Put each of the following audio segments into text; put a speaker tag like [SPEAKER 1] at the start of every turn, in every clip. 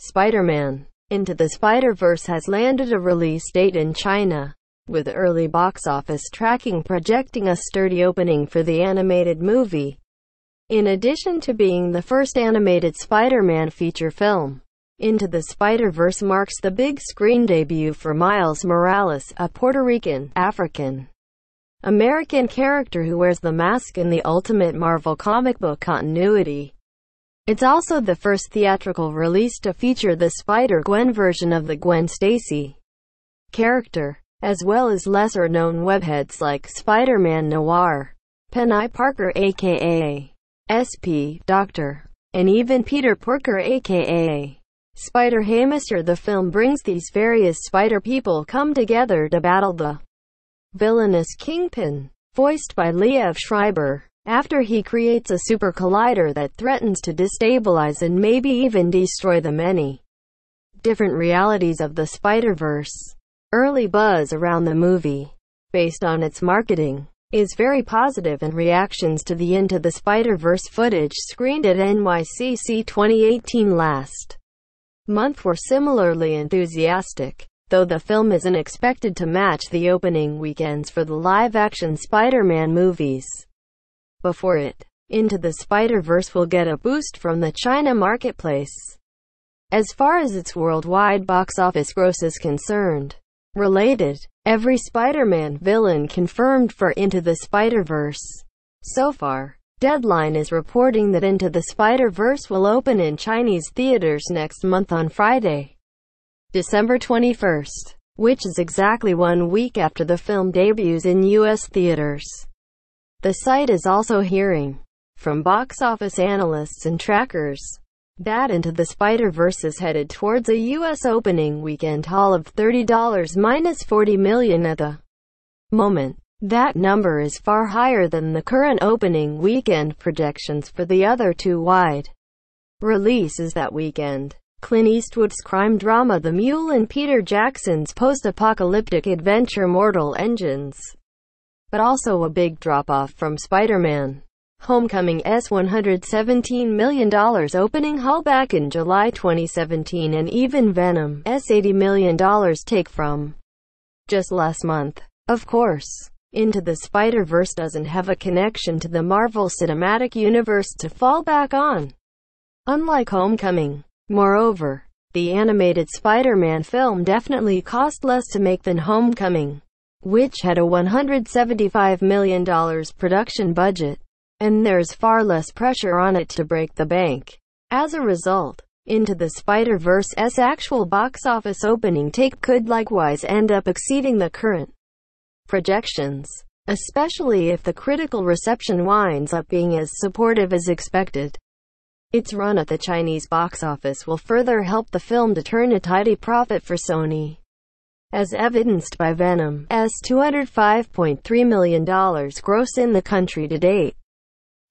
[SPEAKER 1] Spider-Man Into the Spider-Verse has landed a release date in China, with early box office tracking projecting a sturdy opening for the animated movie. In addition to being the first animated Spider-Man feature film, Into the Spider-Verse marks the big screen debut for Miles Morales, a Puerto Rican, African-American character who wears the mask in the ultimate Marvel comic book continuity. It's also the first theatrical release to feature the Spider-Gwen version of the Gwen Stacy character, as well as lesser-known webheads like Spider-Man Noir, Peni Parker aka SP, Doctor, and even Peter Parker aka Spider-Hamister. The film brings these various spider people come together to battle the villainous Kingpin, voiced by Liev Schreiber, after he creates a super collider that threatens to destabilize and maybe even destroy the many different realities of the Spider-Verse. Early buzz around the movie, based on its marketing, is very positive, and reactions to the Into the Spider-Verse footage screened at NYCC 2018 last month were similarly enthusiastic, though the film isn't expected to match the opening weekends for the live-action Spider-Man movies. Before it, Into the Spider-Verse will get a boost from the China marketplace. As far as its worldwide box office gross is concerned. Related, every Spider-Man villain confirmed for Into the Spider-Verse. So far, Deadline is reporting that Into the Spider-Verse will open in Chinese theaters next month on Friday, December 21st, which is exactly 1 week after the film debuts in U.S. theaters. The site is also hearing from box office analysts and trackers that Into the Spider-Verse is headed towards a U.S. opening weekend haul of $30-40 million at the moment. That number is far higher than the current opening weekend projections for the other two wide releases that weekend. Clint Eastwood's crime drama The Mule and Peter Jacksons' post-apocalyptic adventure Mortal Engines, but also a big drop-off from Spider-Man Homecoming's $117 million opening haul back in July 2017, and even Venom's $80 million take from just last month. Of course, Into the Spider-Verse doesn't have a connection to the Marvel Cinematic Universe to fall back on, unlike Homecoming. Moreover, the animated Spider-Man film definitely cost less to make than Homecoming, which had a $175 million production budget, and there's far less pressure on it to break the bank. As a result, Into the Spider-Verse's actual box office opening take could likewise end up exceeding the current projections, especially if the critical reception winds up being as supportive as expected. Its run at the Chinese box office will further help the film to turn a tidy profit for Sony, as evidenced by Venom's $205.3 million gross in the country to date.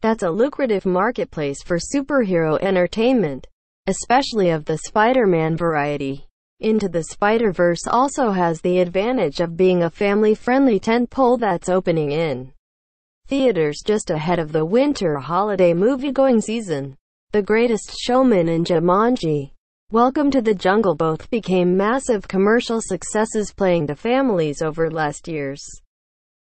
[SPEAKER 1] That's a lucrative marketplace for superhero entertainment, especially of the Spider-Man variety. Into the Spider-Verse also has the advantage of being a family-friendly tentpole that's opening in theaters just ahead of the winter holiday moviegoing season. The Greatest Showman and Jumanji, Welcome to the Jungle both became massive commercial successes playing to families over last year's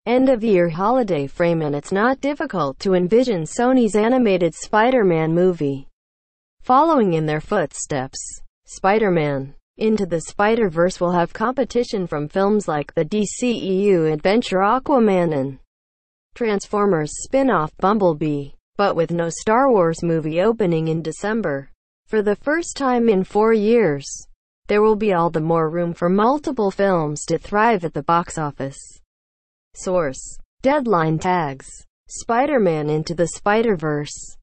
[SPEAKER 1] end-of-year holiday frame, and it's not difficult to envision Sony's animated Spider-Man movie following in their footsteps. Spider-Man Into the Spider-Verse will have competition from films like the DCEU adventure Aquaman and Transformers spinoff Bumblebee, but with no Star Wars movie opening in December. For the first time in 4 years, there will be all the more room for multiple films to thrive at the box office. Source: Deadline tags Spider-Man Into the Spider-Verse.